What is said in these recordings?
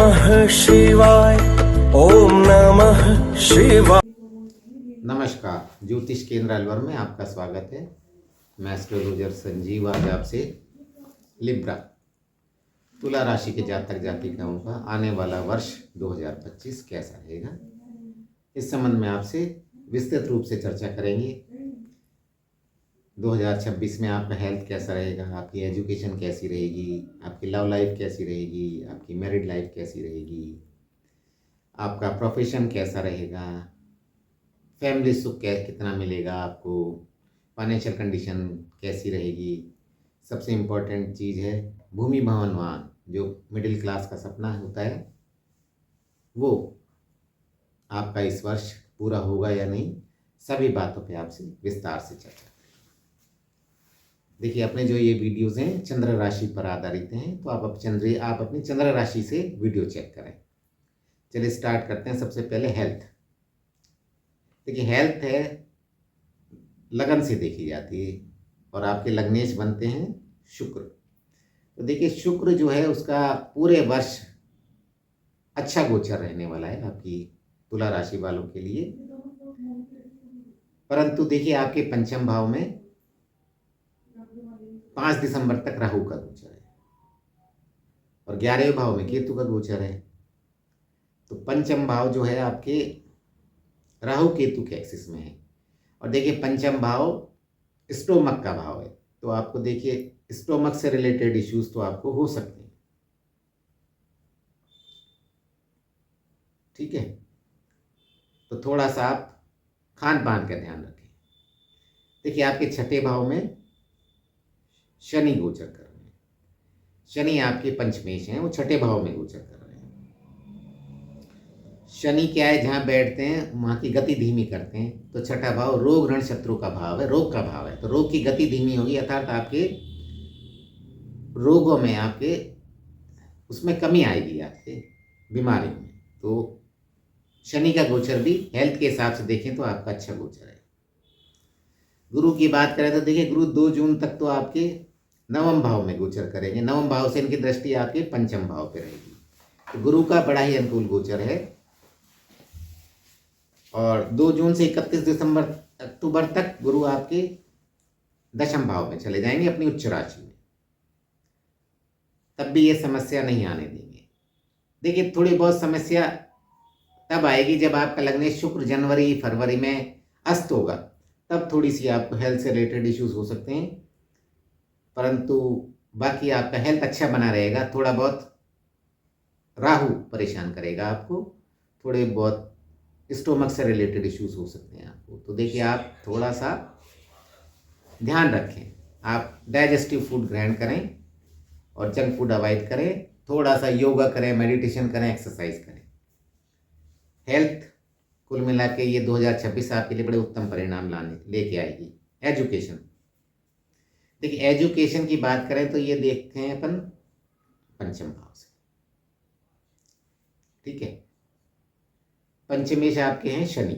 नमः शिवाय। ओम नमः शिवाय। नमस्कार, ज्योतिष केंद्र अलवर में आपका स्वागत है। मैं एस्ट्रोलॉजर संजीव आज आपसे लिब्रा तुला राशि के जातक जातिकाओं का आने वाला वर्ष 2025 कैसा रहेगा, इस संबंध में आपसे विस्तृत रूप से चर्चा करेंगे। 2026 में आपका हेल्थ कैसा रहेगा, आपकी एजुकेशन कैसी रहेगी, आपकी लव लाइफ कैसी रहेगी, आपकी मैरिड लाइफ कैसी रहेगी, आपका प्रोफेशन कैसा रहेगा, फैमिली सुख कितना मिलेगा आपको, फाइनेंशियल कंडीशन कैसी रहेगी। सबसे इम्पोर्टेंट चीज़ है भूमि भवन वाहन, जो मिडिल क्लास का सपना होता है, वो आपका इस वर्ष पूरा होगा या नहीं, सभी बातों पे आपसे विस्तार से चर्चा करें। देखिए, अपने जो ये वीडियोस हैं चंद्र राशि पर आधारित हैं, तो आप अपनी चंद्र राशि से वीडियो चेक करें। चलिए स्टार्ट करते हैं। सबसे पहले हेल्थ। देखिए, हेल्थ है लगन से देखी जाती है और आपके लग्नेश बनते हैं शुक्र। तो देखिए, शुक्र जो है उसका पूरे वर्ष अच्छा गोचर रहने वाला है आपकी तुला राशि वालों के लिए। परंतु देखिए, आपके पंचम भाव में 5 दिसंबर तक राहु का गोचर है और 11वें भाव में केतु का गोचर है। तो पंचम भाव जो है आपके राहु केतु के एक्सिस में है। और देखिए, पंचम भाव स्टोमक का भाव है, तो आपको देखिए स्टोमक से रिलेटेड इश्यूज तो आपको हो सकते हैं। ठीक है, तो थोड़ा सा आप खान पान का ध्यान रखें। देखिए, आपके छठे भाव में शनि गोचर कर रहे हैं। शनि आपके पंचमेश हैं, वो छठे भाव में गोचर कर रहे हैं। शनि क्या है, जहाँ बैठते हैं वहाँ की गति धीमी करते हैं। तो छठा भाव रोग ऋण शत्रु का भाव है, रोग का भाव है। तो रोग की गति धीमी होगी, अर्थात आपके रोगों में आपके उसमें कमी आएगी, आपके बीमारी में। तो शनि का गोचर भी हेल्थ के हिसाब से देखें तो आपका अच्छा गोचर है। गुरु की बात करें तो देखिए, गुरु 2 जून तक तो आपके नवम भाव में गोचर करेंगे। नवम भाव से इनकी दृष्टि आपके पंचम भाव पे रहेगी। तो गुरु का बड़ा ही अनुकूल गोचर है। और 2 जून से 31 अक्टूबर तक गुरु आपके दशम भाव में चले जाएंगे, अपनी उच्च राशि में। तब भी ये समस्या नहीं आने देंगे। देखिए, थोड़ी बहुत समस्या तब आएगी जब आपका लग्नेश शुक्र जनवरी फरवरी में अस्त होगा, तब थोड़ी सी आपको हेल्थ से रिलेटेड इश्यूज हो सकते हैं। परंतु बाकी आपका हेल्थ अच्छा बना रहेगा। थोड़ा बहुत राहु परेशान करेगा आपको, थोड़े बहुत स्टोमक से रिलेटेड इश्यूज हो सकते हैं आपको। तो देखिए, आप थोड़ा सा ध्यान रखें, आप डाइजेस्टिव फूड ग्रहण करें और जंक फूड अवॉइड करें। थोड़ा सा योगा करें, मेडिटेशन करें, एक्सरसाइज करें। हेल्थ कुल मिला के ये 2026 आपके लिए बड़े उत्तम परिणाम लेके आएगी। एजुकेशन, देखिए एजुकेशन की बात करें तो ये देखते हैं अपन पंचम भाव से। ठीक है, पंचमेश आपके हैं शनि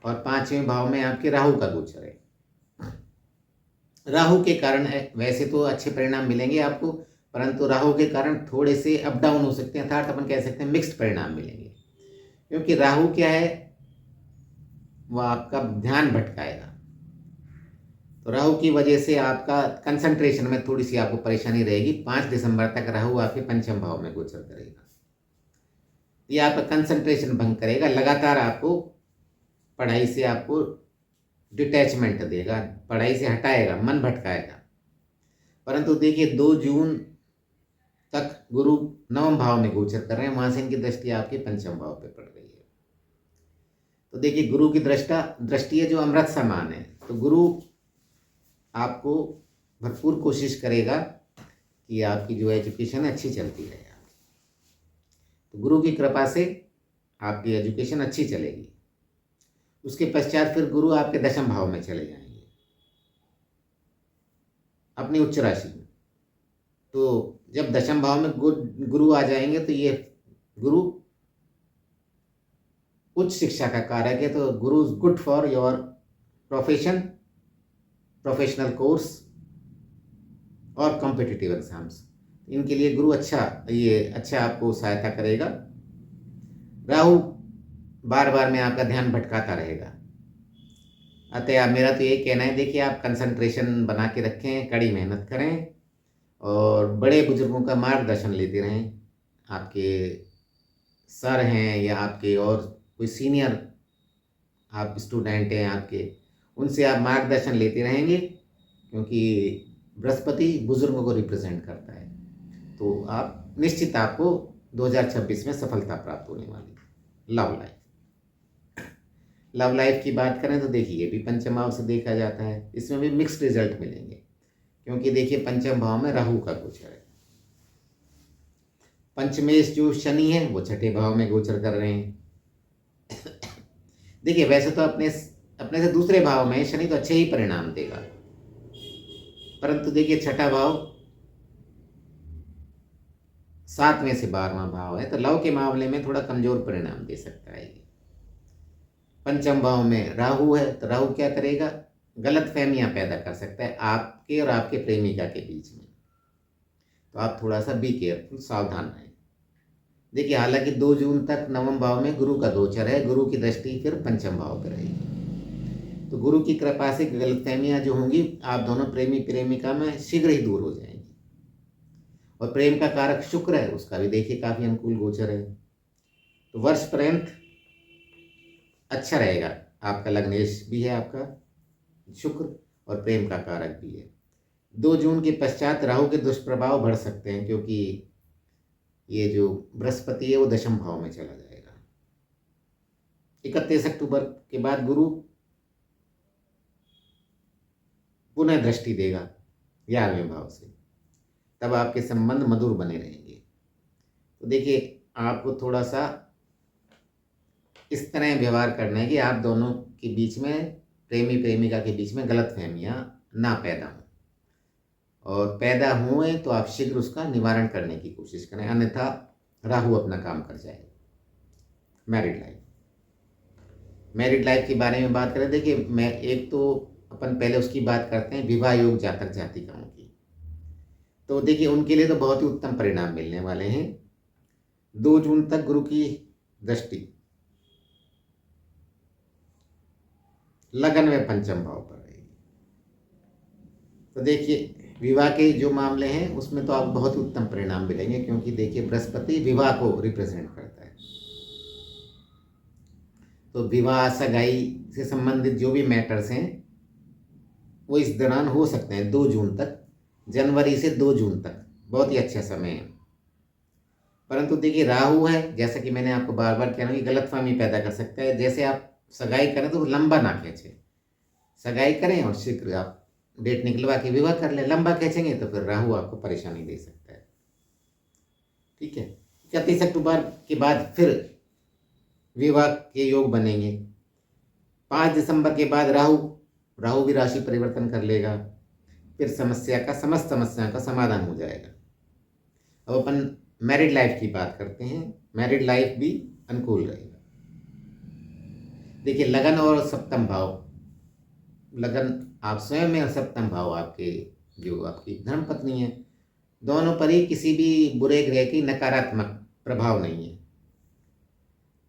और 5वें भाव में आपके राहु का गोचर है। राहु के कारण वैसे तो अच्छे परिणाम मिलेंगे आपको, परंतु राहु के कारण थोड़े से अप डाउन हो सकते हैं, अर्थात अपन कह सकते हैं मिक्स्ड परिणाम मिलेंगे। क्योंकि राहु क्या है, वह आपका ध्यान भटकाएगा। तो राहु की वजह से आपका कंसंट्रेशन में थोड़ी सी आपको परेशानी रहेगी। 5 दिसंबर तक राहु आपके पंचम भाव में गोचर करेगा। ये आपका कंसंट्रेशन भंग करेगा, लगातार आपको पढ़ाई से आपको डिटैचमेंट देगा, पढ़ाई से हटाएगा, मन भटकाएगा। परंतु देखिए, 2 जून तक गुरु नवम भाव में गोचर कर रहे हैं, वहां से इनकी दृष्टि आपके पंचम भाव पे पड़ रही है। तो देखिए, गुरु की दृष्टि है जो अमृत समान है। तो गुरु आपको भरपूर कोशिश करेगा कि आपकी जो एजुकेशन अच्छी चलती रहे। तो गुरु की कृपा से आपकी एजुकेशन अच्छी चलेगी। उसके पश्चात फिर गुरु आपके दशम भाव में चले जाएंगे, अपनी उच्च राशि में। तो जब दशम भाव में गुरु आ जाएंगे तो ये गुरु उच्च शिक्षा का कारक है। तो गुरु is good for your profession, professional course और कॉम्पिटिटिव एग्जाम्स। इनके लिए गुरु अच्छा आपको सहायता करेगा। राहु बार बार में आपका ध्यान भटकाता रहेगा। अतः मेरा तो यही कहना है, देखिए आप कंसंट्रेशन बना के रखें, कड़ी मेहनत करें और बड़े बुजुर्गों का मार्गदर्शन लेते रहें। आपके सर हैं या आपके और कोई सीनियर आप स्टूडेंट हैं आपके, उनसे आप मार्गदर्शन लेते रहेंगे, क्योंकि बृहस्पति बुजुर्गों को रिप्रेजेंट करता है। तो आप निश्चित आपको 2026 में सफलता प्राप्त होने वाली है। लव लाइफ की बात करें तो देखिए ये भी पंचम भाव से देखा जाता है, इसमें भी मिक्स्ड रिजल्ट मिलेंगे, क्योंकि देखिए पंचम भाव में राहु का गोचर है। पंचमेश जो शनि है वो छठे भाव में गोचर कर रहे हैं। देखिए वैसे तो अपने से दूसरे भाव में शनि तो अच्छे ही परिणाम देगा, परंतु देखिए छठा भाव 7वें से 12वां भाव है, तो लव के मामले में थोड़ा कमजोर परिणाम दे सकता है। पंचम भाव में राहु है, तो राहु क्या करेगा, गलत फहमियां पैदा कर सकता है आपके और आपके प्रेमिका के बीच में। तो आप थोड़ा सा बी केयरफुल, सावधान रहें। देखिए हालांकि 2 जून तक नवम भाव में गुरु का गोचर है, गुरु की दृष्टि फिर पंचम भाव पर रहेगी, तो गुरु की कृपा से गलतफहमियां जो होंगी आप दोनों प्रेमी प्रेमिका में शीघ्र ही दूर हो जाएंगी। और प्रेम का कारक शुक्र है, उसका भी देखिए काफी अनुकूल गोचर है। तो वर्ष पर्यंत अच्छा रहेगा। आपका लग्नेश भी है आपका शुक्र और प्रेम का कारक भी है। 2 जून के पश्चात राहु के दुष्प्रभाव बढ़ सकते हैं, क्योंकि ये जो बृहस्पति है वो दशम भाव में चला जाएगा। 31 अक्टूबर के बाद गुरु पुनः दृष्टि देगा 11वें भाव से, तब आपके संबंध मधुर बने रहेंगे। तो देखिए आपको थोड़ा सा इस तरह व्यवहार करना है कि आप दोनों के बीच में, प्रेमी प्रेमिका के बीच में गलतफहमियां ना पैदा हों, और पैदा हुए तो आप शीघ्र उसका निवारण करने की कोशिश करें, अन्यथा राहु अपना काम कर जाएगा। मैरिड लाइफ के बारे में बात करें, देखिए मैं एक तो अपन पहले उसकी बात करते हैं विवाह योग जातक जातिकाओं की। तो देखिए उनके लिए तो बहुत ही उत्तम परिणाम मिलने वाले हैं। 2 जून तक गुरु की दृष्टि लगन में पंचम भाव पर रहेगी। तो देखिए विवाह के जो मामले हैं उसमें तो आप बहुत ही उत्तम परिणाम मिलेंगे, क्योंकि देखिए बृहस्पति विवाह को रिप्रेजेंट करता है। तो विवाह सगाई से संबंधित जो भी मैटर्स हैं वो इस दौरान हो सकते हैं। 2 जून तक, जनवरी से 2 जून तक बहुत ही अच्छा समय है। परंतु देखिए राहु है, जैसा कि मैंने आपको बार बार कहना कि गलतफहमी पैदा कर सकता है। जैसे आप सगाई करें तो लंबा ना खींचे, सगाई करें और शीघ्र आप डेट निकलवा के विवाह कर लें। लंबा खींचेंगे तो फिर राहु आपको परेशानी दे सकता है। ठीक है, 31 अक्टूबर के बाद फिर विवाह के योग बनेंगे। 5 दिसंबर के बाद राहु भी राशि परिवर्तन कर लेगा, फिर समस्त समस्या का समाधान हो जाएगा। अब अपन मैरिड लाइफ की बात करते हैं। मैरिड लाइफ भी अनुकूल रहेगा। देखिए लगन और सप्तम भाव, लगन आप स्वयं में और सप्तम भाव आपके जो आपकी धर्मपत्नी है, दोनों पर ही किसी भी बुरे ग्रह की नकारात्मक प्रभाव नहीं है।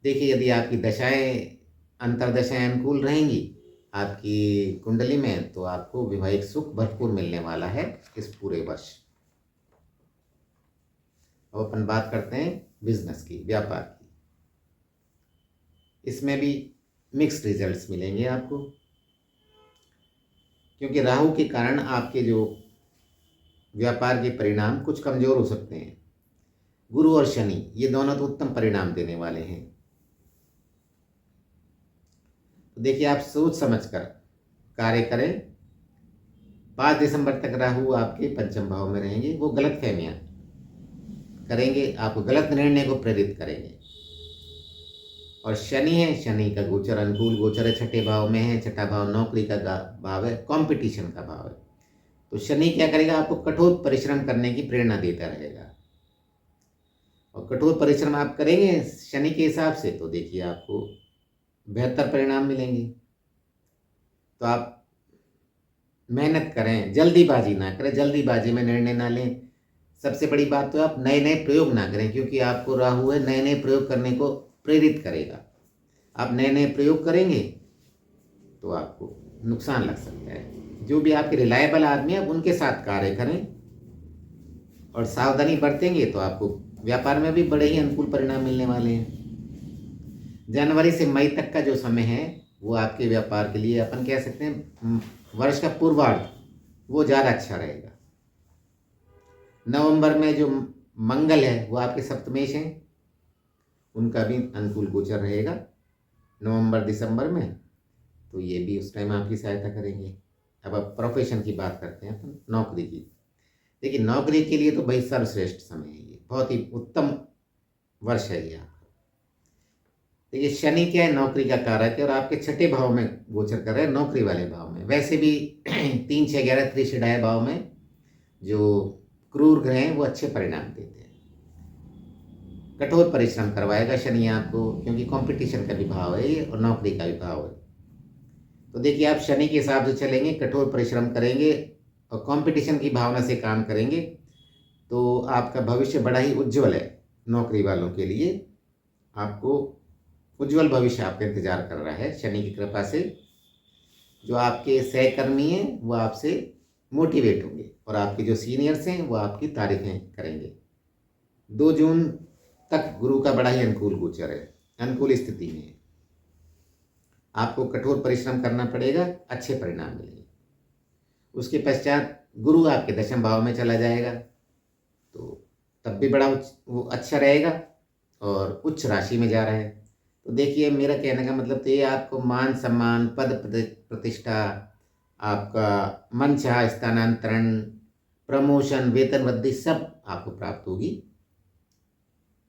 देखिए यदि आपकी दशाएं, अंतर्दशाएं अनुकूल रहेंगी आपकी कुंडली में, तो आपको वैवाहिक सुख भरपूर मिलने वाला है इस पूरे वर्ष। अब अपन बात करते हैं बिजनेस की, व्यापार की। इसमें भी मिक्स्ड रिजल्ट्स मिलेंगे आपको, क्योंकि राहु के कारण आपके जो व्यापार के परिणाम कुछ कमजोर हो सकते हैं। गुरु और शनि ये दोनों तो उत्तम परिणाम देने वाले हैं। तो देखिए आप सोच समझकर कार्य करें। 5 दिसंबर तक राहु आपके पंचम भाव में रहेंगे, वो गलत फहमियां करेंगे, आपको गलत निर्णय को प्रेरित करेंगे। और शनि है, शनि का गोचर अनुकूल गोचर है, छठे भाव में है। छठा भाव नौकरी का भाव है, कंपटीशन का भाव है। तो शनि क्या करेगा, आपको कठोर परिश्रम करने की प्रेरणा देता रहेगा, और कठोर परिश्रम आप करेंगे शनि के हिसाब से, तो देखिए आपको बेहतर परिणाम मिलेंगे। तो आप मेहनत करें, जल्दीबाजी ना करें, जल्दीबाजी में निर्णय ना लें, सबसे बड़ी बात तो आप नए नए प्रयोग ना करें, क्योंकि आपको राहु है नए नए प्रयोग करने को प्रेरित करेगा। आप नए नए प्रयोग करेंगे तो आपको नुकसान लग सकता है। जो भी आपके रिलायबल आदमी है, आप उनके साथ कार्य करें और सावधानी बरतेंगे तो आपको व्यापार में भी बड़े ही अनुकूल परिणाम मिलने वाले हैं। जनवरी से मई तक का जो समय है वो आपके व्यापार के लिए अपन कह सकते हैं वर्ष का पूर्वार्ध वो ज़्यादा अच्छा रहेगा। नवंबर में जो मंगल है वो आपके सप्तमेश हैं, उनका भी अनुकूल गोचर रहेगा नवंबर दिसंबर में, तो ये भी उस टाइम आपकी सहायता करेंगे। अब प्रोफेशन की बात करते हैं अपन, नौकरी की। देखिए नौकरी के लिए तो भाई सर्वश्रेष्ठ समय है, ये बहुत ही उत्तम वर्ष है ये आपका। देखिए शनि क्या है, नौकरी का कारक है और आपके छठे भाव में गोचर कर रहे हैं, नौकरी वाले भाव में। वैसे भी 3, 6, 11 त्रिशिडाय भाव में जो क्रूर ग्रह हैं वो अच्छे परिणाम देते हैं। कठोर परिश्रम करवाएगा शनि आपको, क्योंकि कंपटीशन का भी भाव है ये और नौकरी का भी भाव है। तो देखिए आप शनि के हिसाब से चलेंगे, कठोर परिश्रम करेंगे और कंपटीशन की भावना से काम करेंगे तो आपका भविष्य बड़ा ही उज्जवल है। नौकरी वालों के लिए आपको उज्जवल भविष्य आपका इंतजार कर रहा है शनि की कृपा से। जो आपके सहकर्मी हैं वो आपसे मोटिवेट होंगे और आपके जो सीनियर्स हैं वो आपकी तारीफें करेंगे। 2 जून तक गुरु का बड़ा ही अनुकूल गोचर है, अनुकूल स्थिति में है। आपको कठोर परिश्रम करना पड़ेगा, अच्छे परिणाम मिलेंगे। उसके पश्चात गुरु आपके दशम भाव में चला जाएगा तो तब भी बड़ा वो अच्छा रहेगा और उच्च राशि में जा रहा है। तो देखिए मेरा कहने का मतलब तो ये आपको मान सम्मान, पद प्रतिष्ठा, आपका मनचाहा स्थानांतरण, प्रमोशन, वेतन वृद्धि सब आपको प्राप्त होगी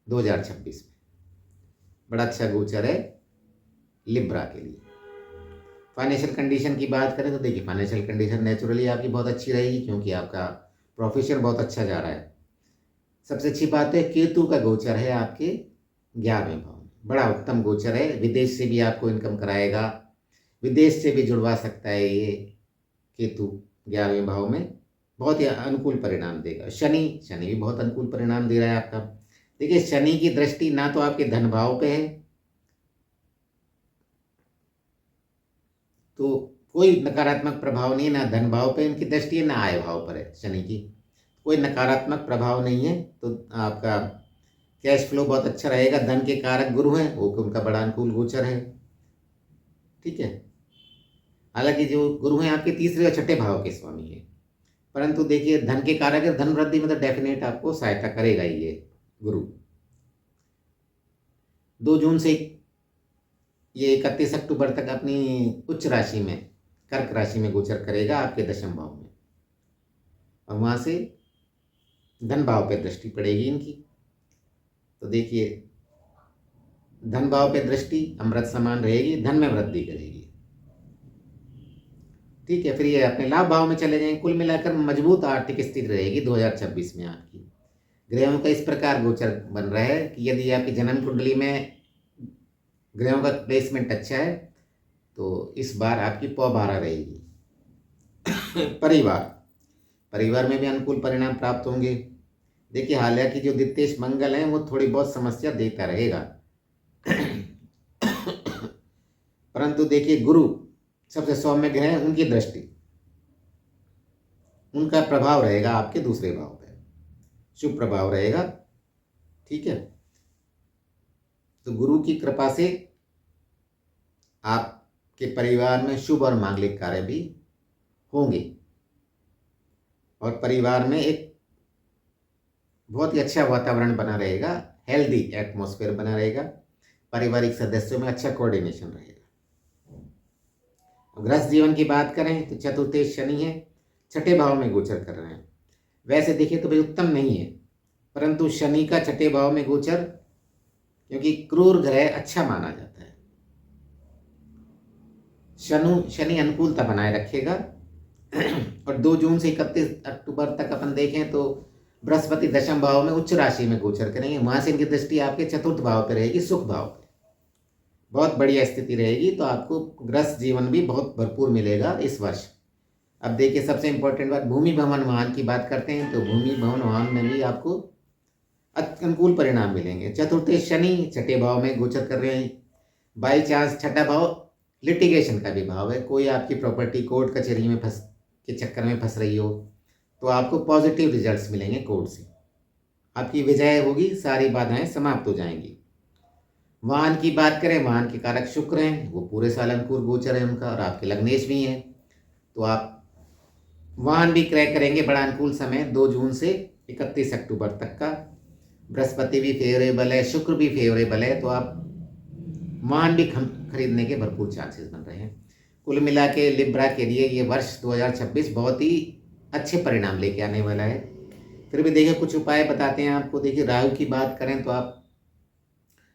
2026 में। बड़ा अच्छा गोचर है लिब्रा के लिए। फाइनेंशियल कंडीशन की बात करें तो देखिए फाइनेंशियल कंडीशन नेचुरली आपकी बहुत अच्छी रहेगी, क्योंकि आपका प्रोफेशन बहुत अच्छा जा रहा है। सबसे अच्छी बात है केतु का गोचर है आपके 11वें भाव में, बड़ा उत्तम गोचर है। विदेश से भी आपको इनकम कराएगा, विदेश से भी जुड़वा सकता है ये केतु 11वें भाव में, बहुत ही अनुकूल परिणाम देगा। शनि भी बहुत अनुकूल परिणाम दे रहा है आपका। देखिए शनि की दृष्टि ना तो आपके धन भाव पे है, तो कोई नकारात्मक प्रभाव नहीं है, ना धन भाव पे इनकी दृष्टि है, ना आय भाव पर है शनि की, कोई नकारात्मक प्रभाव नहीं है। तो आपका कैश फ्लो बहुत अच्छा रहेगा। धन के कारक गुरु हैं, वो उनका बड़ा अनुकूल गोचर है, ठीक है। हालांकि जो गुरु हैं आपके 3रे और 6ठे भाव के स्वामी है, परंतु देखिए धन के कारक है, धन वृद्धि में तो डेफिनेट आपको सहायता करेगा ही ये गुरु। 2 जून से ये 31 अक्टूबर तक अपनी उच्च राशि में, कर्क राशि में गोचर करेगा आपके दशम भाव में, और वहाँ से धन भाव पे दृष्टि पड़ेगी इनकी। तो देखिए धन भाव पे दृष्टि अमृत समान रहेगी, धन में वृद्धि करेगी, ठीक है। फिर ये अपने लाभ भाव में चले जाएंगे। कुल मिलाकर मजबूत आर्थिक स्थिति रहेगी 2026 में आपकी। ग्रहों का इस प्रकार गोचर बन रहा है कि यदि आपकी जन्म कुंडली में ग्रहों का प्लेसमेंट अच्छा है तो इस बार आपकी पौबारा रहेगी। परिवार में भी अनुकूल परिणाम प्राप्त होंगे। देखिए हालांकि जो द्वितीय मंगल है वो थोड़ी बहुत समस्या देता रहेगा, परंतु देखिए गुरु सबसे सौम्य ग्रह है, उनकी दृष्टि, उनका प्रभाव रहेगा आपके 2रे भाव पे, शुभ प्रभाव रहेगा, ठीक है। तो गुरु की कृपा से आपके परिवार में शुभ और मांगलिक कार्य भी होंगे और परिवार में एक बहुत ही अच्छा वातावरण बना रहेगा, हेल्दी एटमॉस्फेयर बना रहेगा, पारिवारिक सदस्यों में अच्छा कोऑर्डिनेशन रहेगा। गृहस्थ जीवन की बात करें तो चतुर्थे शनि है, 6ठे भाव में गोचर कर रहे हैं। वैसे देखिए तो भाई उत्तम नहीं है, परंतु शनि का 6ठे भाव में गोचर, क्योंकि क्रूर ग्रह अच्छा माना जाता है, शनि अनुकूलता बनाए रखेगा। और 2 जून से 31 अक्टूबर तक अपन देखें तो बृहस्पति दशम भाव में उच्च राशि में गोचर करेंगे, वहां से इनकी दृष्टि आपके 4th भाव पर रहेगी, सुख भाव पर, बहुत बढ़िया स्थिति रहेगी। तो आपको गृहस्थ जीवन भी बहुत भरपूर मिलेगा इस वर्ष। अब देखिए सबसे इम्पोर्टेंट बात, भूमि भवन वाहन की बात करते हैं तो भूमि भवन वाहन में भी आपको अनुकूल परिणाम मिलेंगे। चतुर्थ शनि छठे भाव में गोचर कर रहे हैं। बाई चांस छठा भाव लिटिगेशन का भी भाव है, कोई आपकी प्रॉपर्टी कोर्ट कचहरी में फंस के चक्कर में फंस रही हो तो आपको पॉजिटिव रिजल्ट्स मिलेंगे कोर्ट से, आपकी विजय होगी, सारी बाधाएं समाप्त हो जाएंगी। वाहन की बात करें, वाहन के कारक शुक्र हैं, वो पूरे साल अनुकूल गोचर है उनका, और आपके लग्नेश भी हैं, तो आप वाहन भी क्रय करेंगे। बड़ा अनुकूल समय 2 जून से 31 अक्टूबर तक का। बृहस्पति भी फेवरेबल है, शुक्र भी फेवरेबल है, तो आप वाहन भी खरीदने के भरपूर चांसेस बन रहे हैं। कुल मिला के लिब्रा के लिए ये वर्ष 2026 बहुत ही अच्छे परिणाम लेके आने वाला है। फिर भी देखिए कुछ उपाय बताते हैं आपको। देखिए राहु की बात करें तो आप,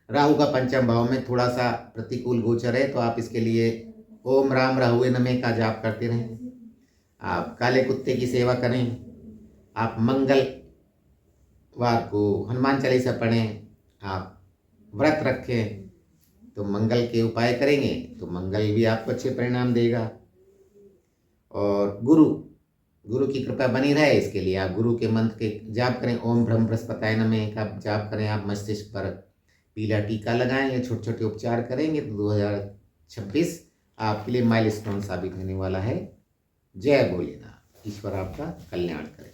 राहु का पंचम भाव में थोड़ा सा प्रतिकूल गोचर है, तो आप इसके लिए ओम राम राहुवे नमः का जाप करते रहें, आप काले कुत्ते की सेवा करें, आप मंगलवार को हनुमान चालीसा पढ़ें, आप व्रत रखें, तो मंगल के उपाय करेंगे तो मंगल भी आपको अच्छे परिणाम देगा। और गुरु की कृपा बनी रहे इसके लिए आप गुरु के मंत्र के जाप करें। ओम ब्रह्म बृहस्पताय नमः का जाप करें, आप मस्तिष्क पर पीला टीका लगाएं या छोटे छोटे उपचार करेंगे तो 2026 आपके लिए माइलस्टोन साबित होने वाला है। जय भोलेनाथ, ईश्वर आपका कल्याण करें।